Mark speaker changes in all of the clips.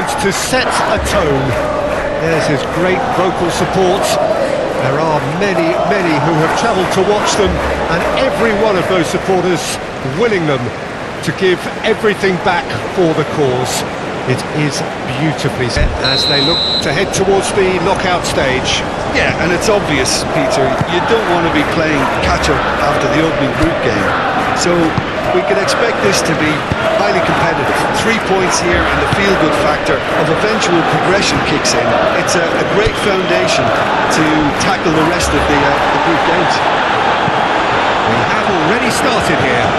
Speaker 1: words to set a tone. There's his great vocal support. There are many, many who have travelled to watch them, and every one of those supporters willing them to give everything back for the cause. It is beautifully set as they look to head towards the knockout stage.
Speaker 2: Yeah, and it's obvious, Peter, you don't want to be playing catch-up after the opening group game. So we can expect this to be highly competitive. 3 points here and the feel-good factor of eventual progression kicks in. It's a great foundation to tackle the rest of the group games.
Speaker 1: We have already started here.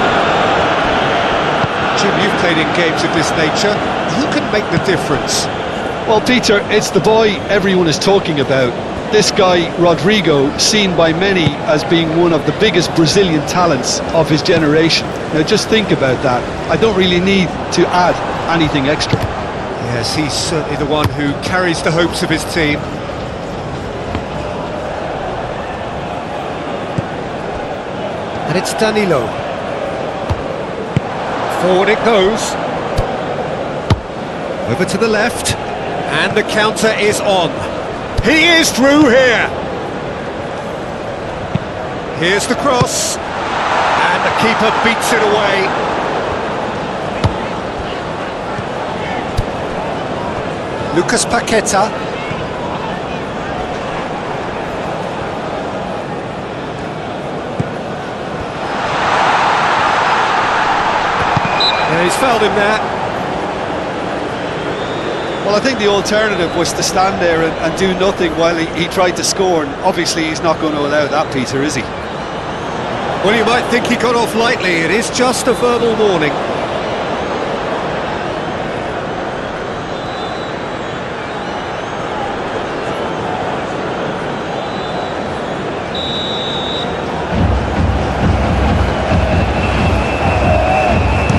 Speaker 1: Jim, you've played in games of this nature. Who can make the difference?
Speaker 3: Well, Peter, it's the boy everyone is talking about. This guy, Rodrigo, seen by many as being one of the biggest Brazilian talents of his generation. Now, just think about that. I don't really need to add anything extra.
Speaker 1: Yes, he's certainly the one who carries the hopes of his team. And it's Danilo. Forward it goes. Over to the left. And the counter is on. He is through here. Here's the cross. And the keeper beats it away. Lucas Paqueta. Yeah, he's fouled him there.
Speaker 3: Well, I think the alternative was to stand there and do nothing while he tried to score, and obviously he's not going to allow that, Peter, is he?
Speaker 1: Well, you might think he got off lightly. It is just a verbal warning.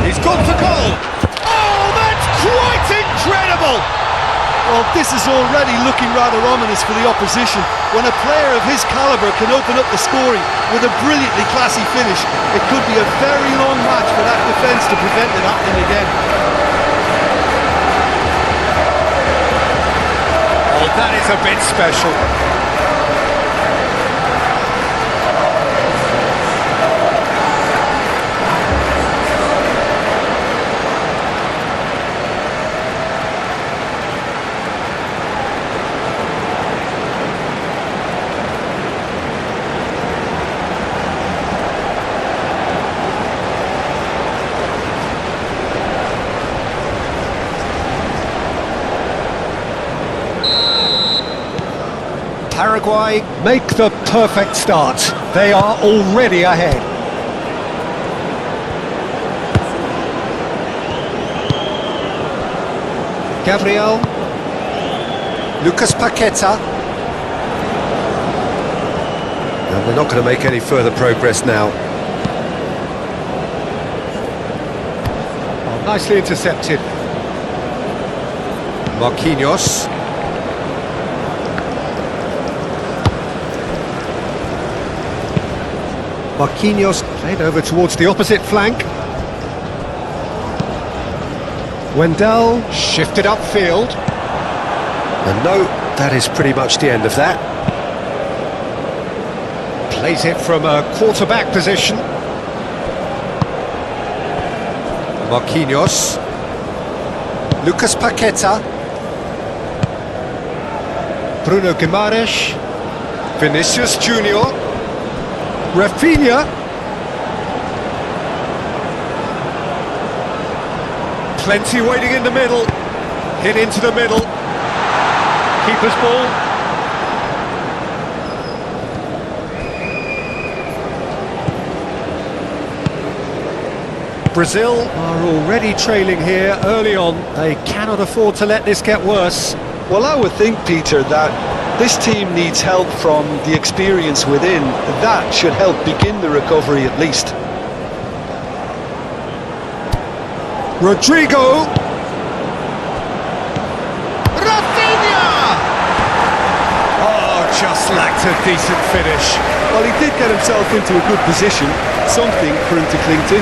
Speaker 1: He's gone for goal! Oh, that's quite incredible!
Speaker 3: Well, this is already looking rather ominous for the opposition. When a player of his calibre can open up the scoring with a brilliantly classy finish, it could be a very long match for that defence to prevent it happening again.
Speaker 1: Oh, that is a bit special. Paraguay make the perfect start. They are already ahead. Gabriel. Lucas Paqueta. And they're not going to make any further progress now. Oh, nicely intercepted. Marquinhos. Marquinhos played over towards the opposite flank. Wendell shifted upfield. And no, that is pretty much the end of that. Plays it from a quarterback position. Marquinhos. Lucas Paqueta. Bruno Guimaraes. Vinicius Junior. Rafinha. Plenty waiting in the middle. Hit into the middle. Keeper's ball. Brazil are already trailing here early on. They cannot afford to let this get worse.
Speaker 3: Well, I would think, Peter, that this team needs help from the experience within. That should help begin the recovery at least.
Speaker 1: Rodrigo. Rafinha! Oh, just lacked a decent finish.
Speaker 3: Well, he did get himself into a good position. Something for him to cling to.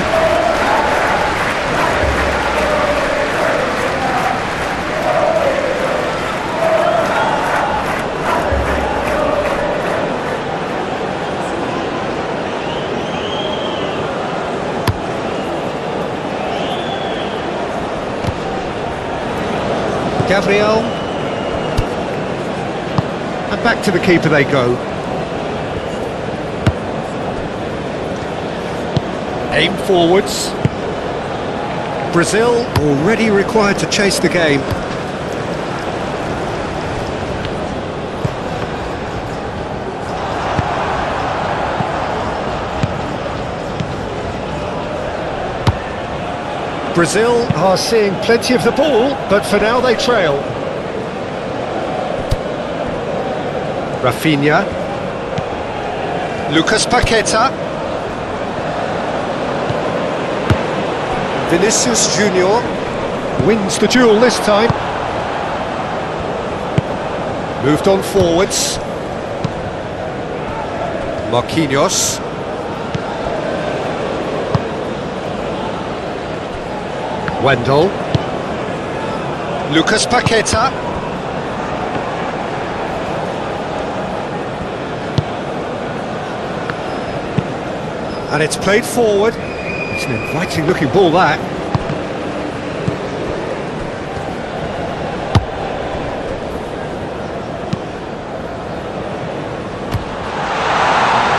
Speaker 1: Gabriel. And back to the keeper they go. Aim forwards. Brazil already required to chase the game. Brazil are seeing plenty of the ball, but for now they trail. Rafinha. Lucas Paqueta. Vinicius Junior wins the duel this time. Moved on forwards. Marquinhos. Wendell. Lucas Paqueta. And it's played forward. It's an inviting looking ball, that.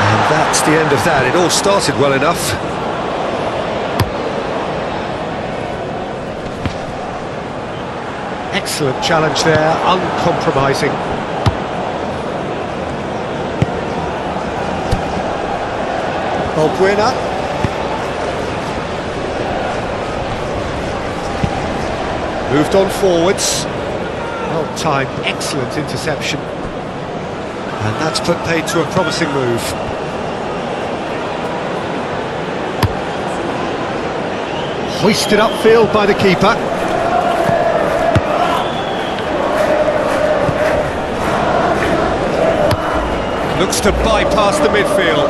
Speaker 1: And that's the end of that. It all started well enough. Excellent challenge there, uncompromising. Balbuena. Moved on forwards. Well timed, excellent interception. And that's put paid to a promising move. Hoisted upfield by the keeper. Looks to bypass the midfield.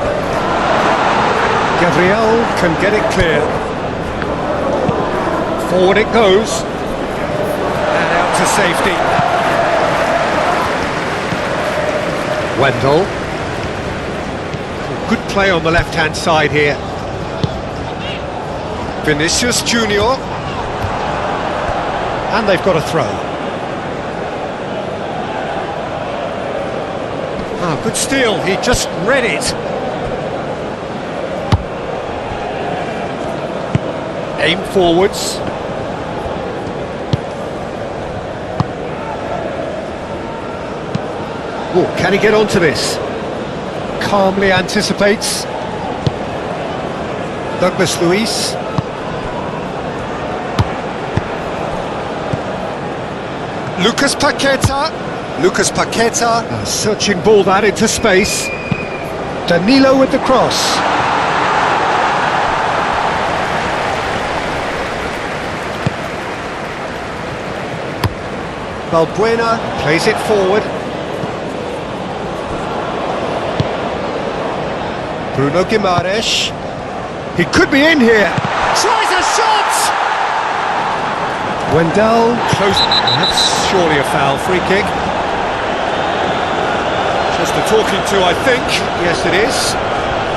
Speaker 1: Gabriel can get it clear. Forward it goes. And out to safety. Wendell. Good play on the left-hand side here. Vinicius Junior. And they've got a throw. Oh, good steal, he just read it. Aim forwards. Oh, can he get onto this? Calmly anticipates. Douglas Luiz. Lucas Paqueta. Lucas Paqueta. A searching ball that into space. Danilo with the cross. Balbuena plays it forward. Bruno Guimaraes. He could be in here. Tries a shot! Wendell close. That's surely a foul. Free kick. Just a talking to, I think. Yes, it is.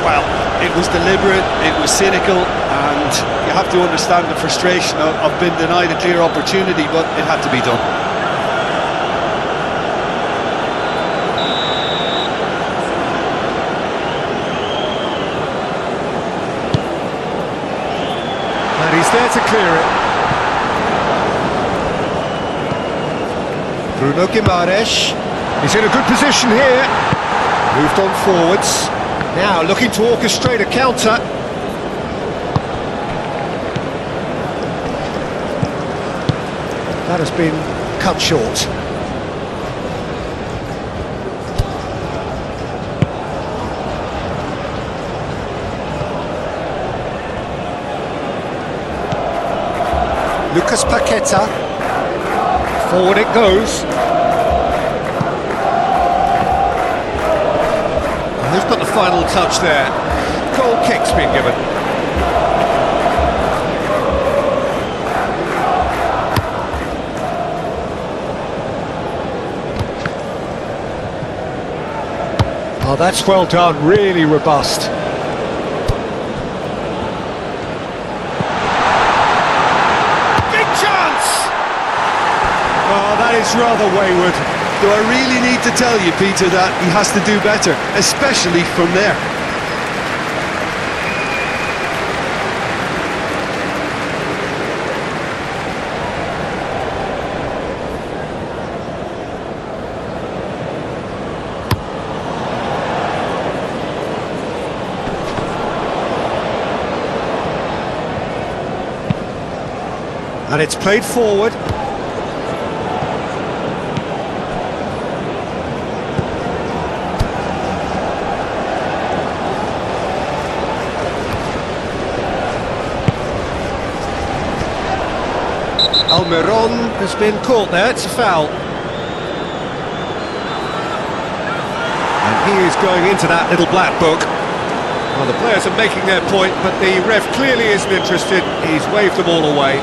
Speaker 2: Well, it was deliberate, it was cynical, and you have to understand the frustration of being denied a clear opportunity, but it had to be done.
Speaker 1: And he's there to clear it. Bruno Guimaraes. He's in a good position here. Moved on forwards. Now looking to orchestrate a counter. That has been cut short. Lucas Paqueta. Forward it goes. And who's got the final touch there? Goal kick's been given. Oh, that's well done, really robust. Oh, that is rather wayward.
Speaker 2: Do I really need to tell you, Peter, that he has to do better, especially from there?
Speaker 1: And it's played forward. Almiron has been caught there, it's a foul. And he is going into that little black book. Well, the players are making their point, but the ref clearly isn't interested. He's waved them all away.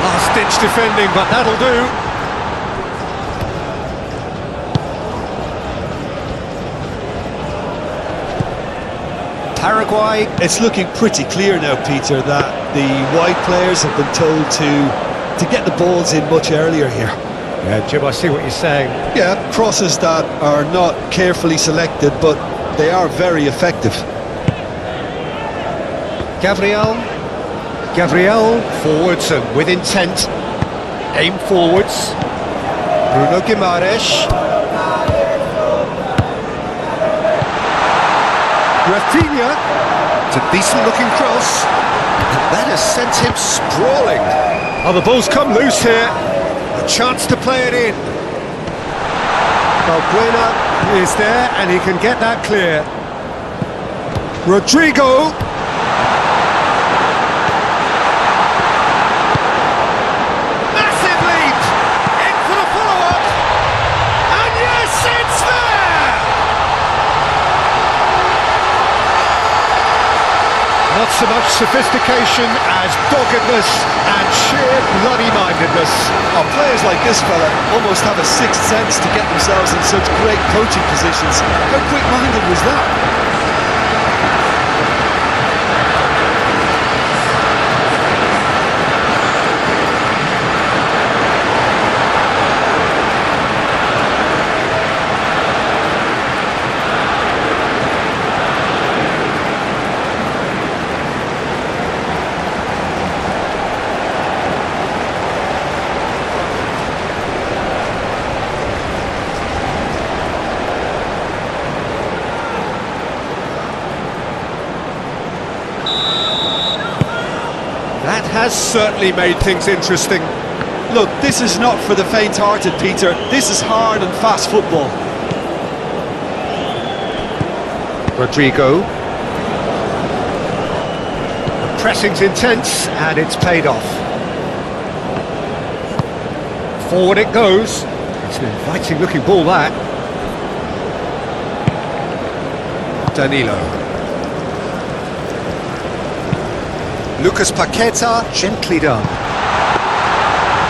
Speaker 1: Last-ditch defending, but that'll do. Paraguay.
Speaker 2: It's looking pretty clear now, Peter, that the white players have been told to get the balls in much earlier here.
Speaker 1: Yeah, Jim, I see what you're saying.
Speaker 2: Yeah, crosses that are not carefully selected, but they are very effective.
Speaker 1: Gabriel forwards and with intent. Aim forwards. Bruno Guimaraes. Rafinha. It's a decent looking cross. And that has sent him sprawling. Oh, the ball's come loose here. A chance to play it in. Balbuena is there and he can get that clear. Rodrigo. Massive lead. In for the follow-up. And yes, it's there! Not so much sophistication as doggedness and sheer bloody-mindedness.
Speaker 2: Oh, players like this fella almost have a sixth sense to get themselves in such great coaching positions. How quick-minded was that?
Speaker 1: That has certainly made things interesting.
Speaker 2: Look, this is not for the faint-hearted, Peter. This is hard and fast football.
Speaker 1: Rodrigo. The pressing's intense and it's paid off. Forward it goes. It's an inviting looking ball, that. Danilo. Lucas Paqueta, gently done.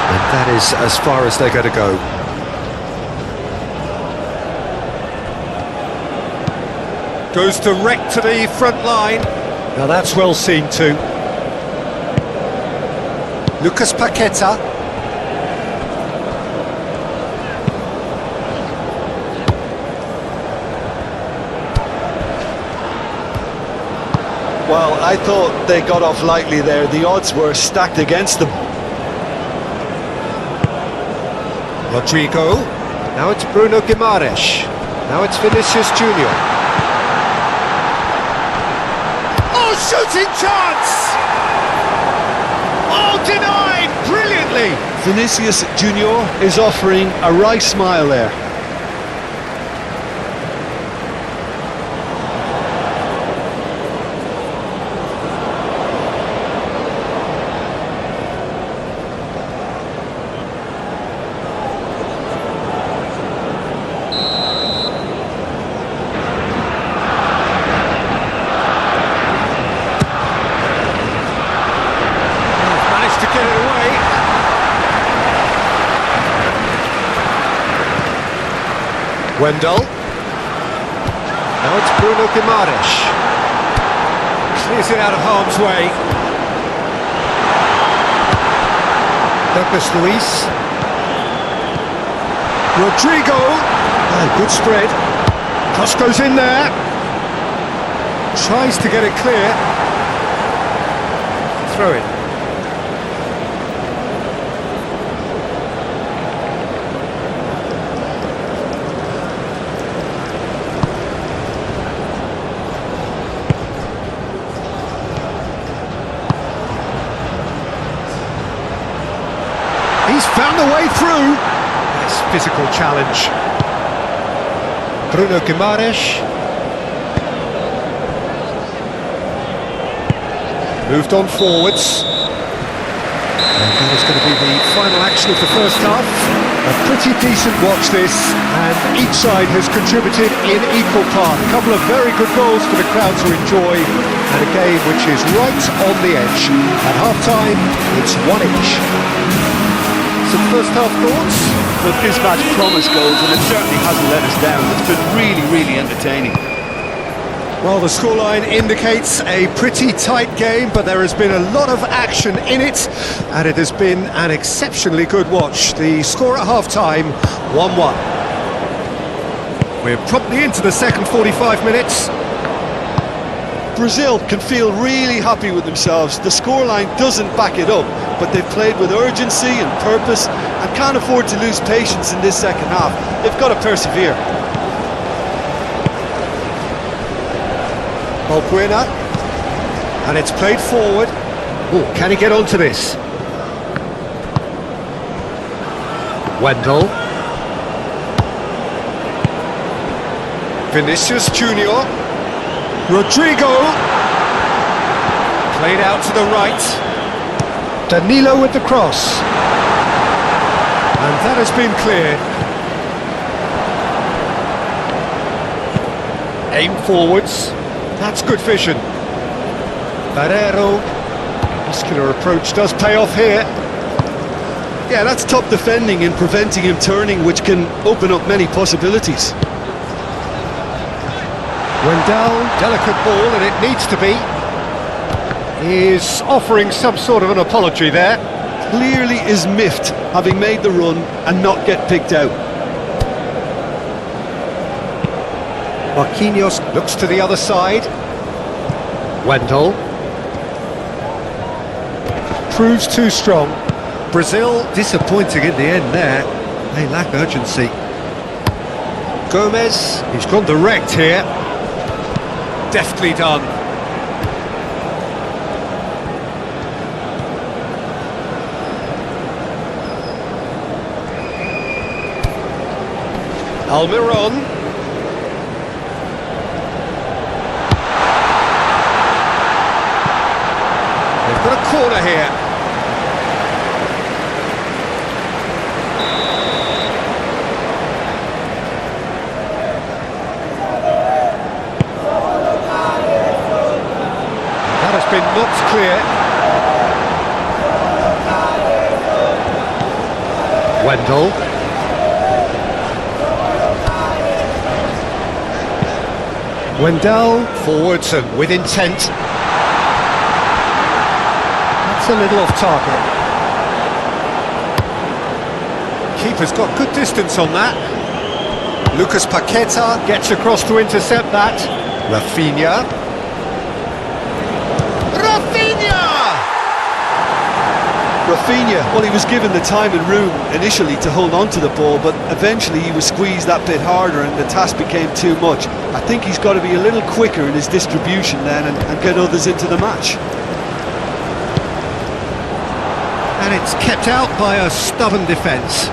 Speaker 1: And that is as far as they're going to go. Goes direct to the front line. Now that's well seen too. Lucas Paqueta.
Speaker 2: Well, I thought they got off lightly there. The odds were stacked against them.
Speaker 1: Rodrigo. Now it's Bruno Guimaraes. Now it's Vinicius Junior. Oh, shooting chance! Oh, denied brilliantly!
Speaker 2: Vinicius Junior is offering a wry smile there.
Speaker 1: Wendell. Now it's Bruno Guimaraes. Clears it out of harm's way. Douglas Luiz. Rodrigo. Oh, good spread. Cross goes in there. Tries to get it clear. Throw it. He's found a way through. Nice physical challenge. Bruno Guimaraes. Moved on forwards. And that is going to be the final action of the first half. A pretty decent watch this, and each side has contributed in equal part. A couple of very good goals for the crowd to enjoy, and a game which is right on the edge. At half-time, it's 1-1. Some first half thoughts?
Speaker 2: Look, this match promised goals, and it certainly hasn't let us down. It's been really, really entertaining.
Speaker 1: Well, the scoreline indicates a pretty tight game, but there has been a lot of action in it, and it has been an exceptionally good watch. The score at half-time, 1-1. We're promptly into the second 45 minutes.
Speaker 3: Brazil can feel really happy with themselves. The scoreline doesn't back it up, but they've played with urgency and purpose and can't afford to lose patience in this second half. They've got to persevere.
Speaker 1: Balbuena, and it's played forward. Oh, can he get onto this? Wendell. Vinicius Junior. Rodrigo. Played out to the right. Danilo with the cross. And that has been cleared. Aim forwards. That's good vision. Barreiro. Muscular approach does pay off here.
Speaker 3: Yeah, that's top defending and preventing him turning, which can open up many possibilities.
Speaker 1: Wendell, delicate ball, and it needs to be. Is offering some sort of an apology there.
Speaker 3: Clearly is miffed, having made the run and not get picked out.
Speaker 1: Marquinhos looks to the other side. Wendell. Proves too strong. Brazil disappointing in the end there. They lack urgency. Gomez, he's gone direct here. Deftly done. Almiron. They've got a corner here. That has been knocked clear. Wendell. Wendell forwards and with intent. That's a little off target. Keeper's got good distance on that. Lucas Paqueta gets across to intercept that. Rafinha.
Speaker 3: Rafinha, well, he was given the time and room initially to hold on to the ball, but eventually he was squeezed that bit harder and the task became too much. I think he's got to be a little quicker in his distribution then and get others into the match.
Speaker 1: And it's kept out by a stubborn defence.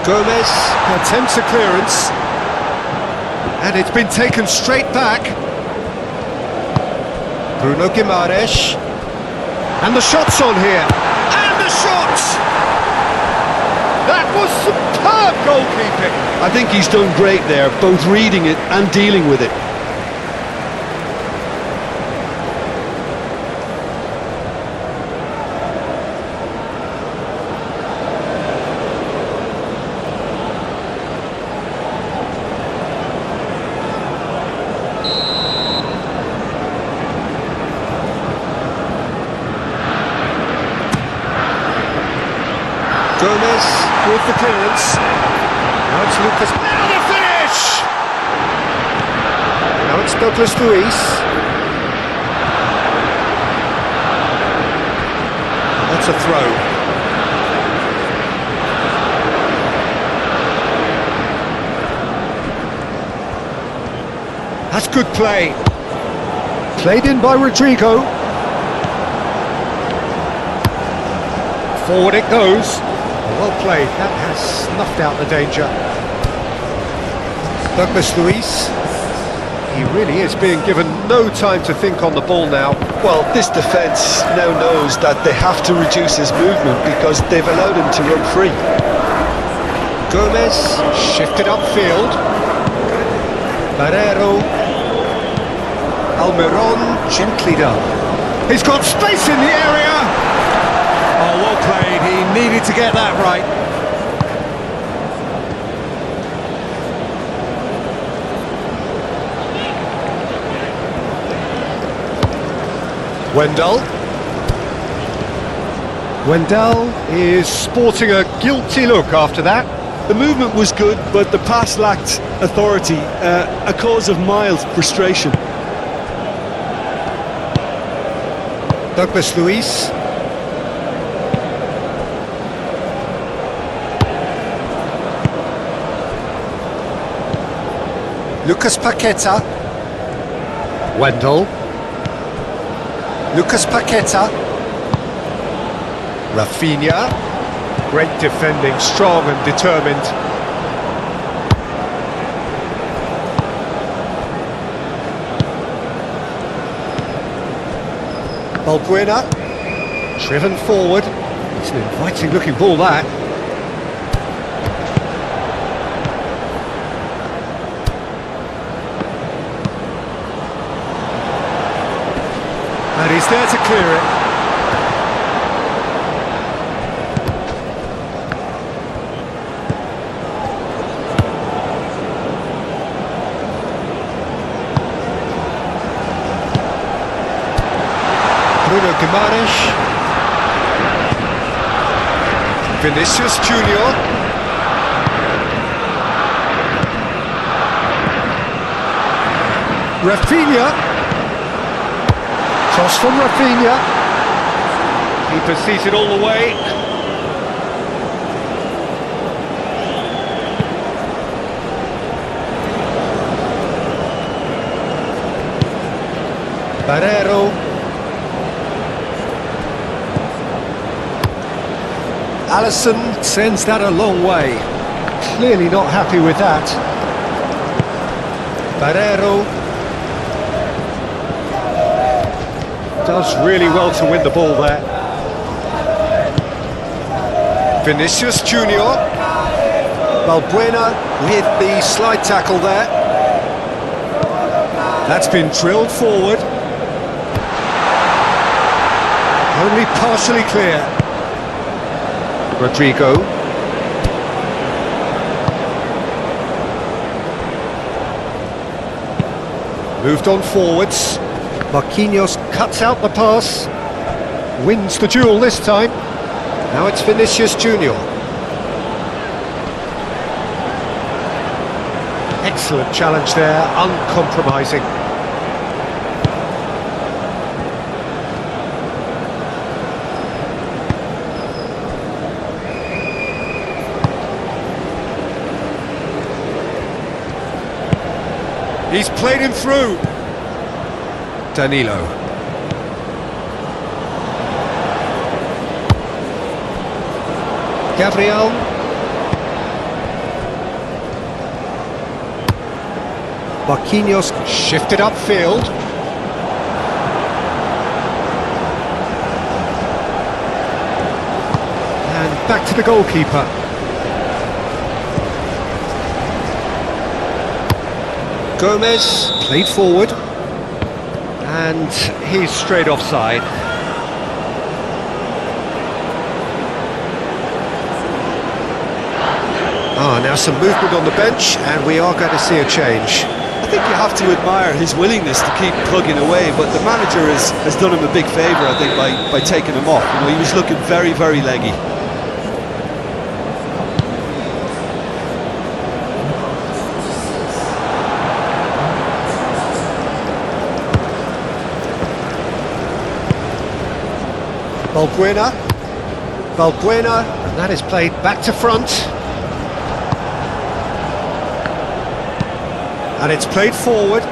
Speaker 1: Gomez attempts a clearance. And it's been taken straight back. Bruno Guimaraes. And the shot's on here. And the shot! That was superb goalkeeping.
Speaker 3: I think he's done great there, both reading it and dealing with it.
Speaker 1: with the clearance. Now it's Lucas. Now the finish! Now it's Douglas Luiz. That's a throw. That's good play. Played in by Rodrigo. Forward it goes. Well played. That has snuffed out the danger. Douglas Luiz. He really is being given no time to think on the ball now.
Speaker 3: Well, this defence now knows that they have to reduce his movement because they've allowed him to run free.
Speaker 1: Gomez shifted upfield. Barrero. Almiron gently done. He's got space in the area. Oh, well played. He needed to get that right. Wendell is sporting a guilty look after that.
Speaker 3: The movement was good, but the pass lacked authority, a cause of mild frustration.
Speaker 1: Douglas Luiz. Lucas Paqueta. Wendell. Lucas Paqueta. Rafinha. Great defending, strong and determined. Balbuena. Driven forward. It's an inviting looking ball, that. And he's there to clear it. Bruno Guimaraes. Vinicius Junior. Rafinha. Toss from Rafinha. Keeper sees it all the way. Barrero. Alisson sends that a long way. Clearly not happy with that. Barrero does really well to win the ball there. Vinicius Junior. Balbuena with the slide tackle there. That's been drilled forward. Only partially clear. Rodrigo. Moved on forwards. Marquinhos cuts out the pass. Wins the duel this time. Now it's Vinicius Junior. Excellent challenge there, uncompromising. He's played him through. Danilo. Gabriel. Marquinhos shifted upfield. And back to the goalkeeper. Gomez played forward, and he's straight offside. Now some movement on the bench, and we are going to see a change.
Speaker 3: I think you have to admire his willingness to keep plugging away, but the manager has done him a big favour, I think, by taking him off. You know, he was looking very, very leggy.
Speaker 1: Balbuena, and that is played back to front. And it's played forward.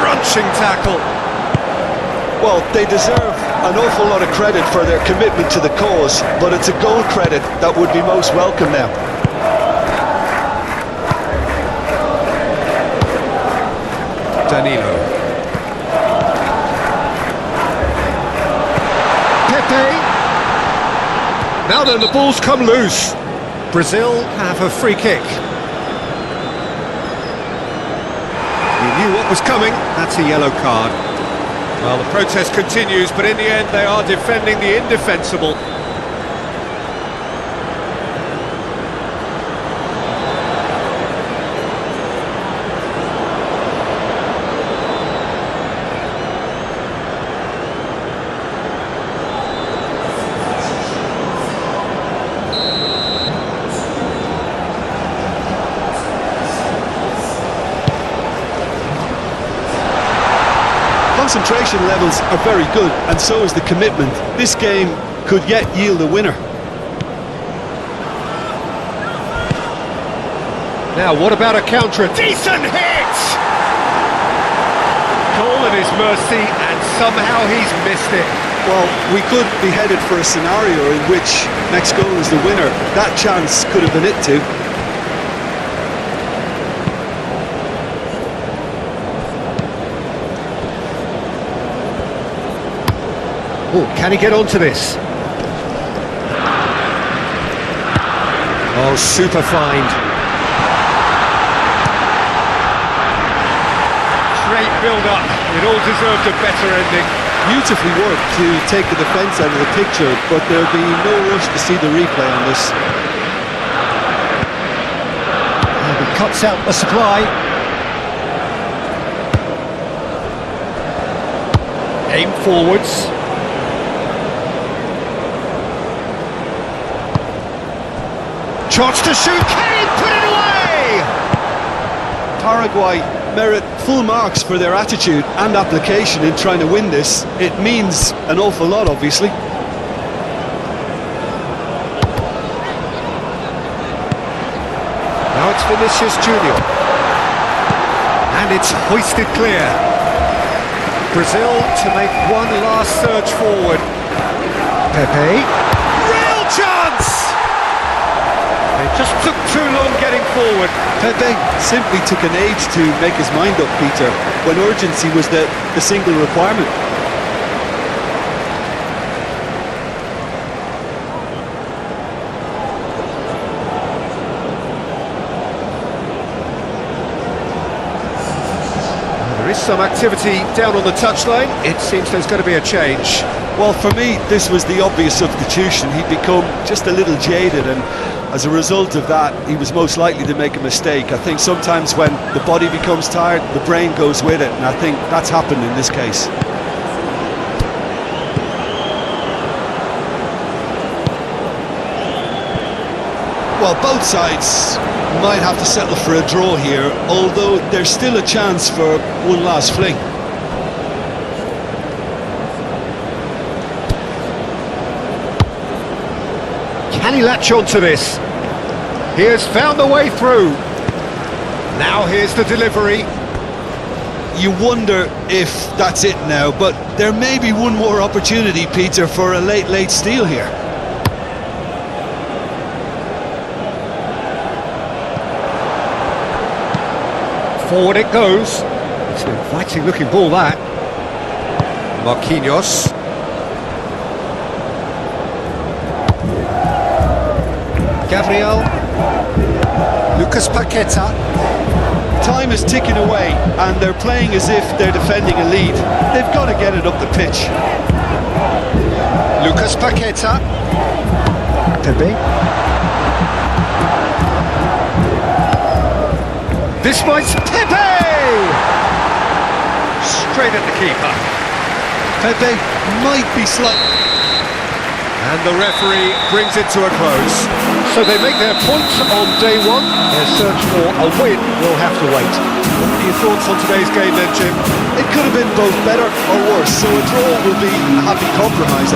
Speaker 1: Crunching tackle.
Speaker 3: Well, they deserve an awful lot of credit for their commitment to the cause, but it's a goal credit that would be most welcome now.
Speaker 1: Danilo. Pepe. Now then, the ball's come loose. Brazil have a free kick. He knew what was coming. That's a yellow card. Well, the protest continues, but in the end they are defending the indefensible.
Speaker 3: Concentration levels are very good, and so is the commitment. This game could yet yield a winner.
Speaker 1: Now, what about a counter? A decent hit! Goal at his mercy, and somehow he's missed it.
Speaker 3: Well, we could be headed for a scenario in which next goal is the winner. That chance could have been it too.
Speaker 1: Oh, can he get onto this? Oh, super find. Great build-up. It all deserved a better ending.
Speaker 3: Beautifully worked to take the defence out of the picture, but there'll be no rush to see the replay on this.
Speaker 1: And he cuts out the supply. Aim forwards. Chance to shoot, can he put it away?
Speaker 3: Paraguay merit full marks for their attitude and application in trying to win this. It means an awful lot, obviously.
Speaker 1: Now it's Vinicius Junior. And it's hoisted clear. Brazil to make one last surge forward. Pepe. Real chance! It just took too long getting forward.
Speaker 3: Pepe simply took an age to make his mind up, Peter, when urgency was the single requirement.
Speaker 1: There is some activity down on the touchline. It seems there's going to be a change.
Speaker 3: Well, for me, this was the obvious substitution. He'd become just a little jaded, and as a result of that, he was most likely to make a mistake. I think sometimes when the body becomes tired, the brain goes with it, and I think that's happened in this case. Well, both sides might have to settle for a draw here, although there's still a chance for one last fling.
Speaker 1: Can he latch onto this? He has found the way through. Now here's the delivery.
Speaker 3: You wonder if that's it now, but there may be one more opportunity, Peter, for a late steal here.
Speaker 1: Forward it goes. It's an inviting looking ball, that. Marquinhos. Gabriel. Lucas Paqueta.
Speaker 3: Time is ticking away, and they're playing as if they're defending a lead. They've got to get it up the pitch.
Speaker 1: Lucas Paqueta. Pepe. This might... Pepe! Straight at the keeper.
Speaker 3: Pepe might be slight.
Speaker 1: And the referee brings it to a close. So they make their points on day one. Their search for a win will have to wait. What are your thoughts on today's game then, Jim?
Speaker 2: It could have been both better or worse, so a draw will be a happy compromise.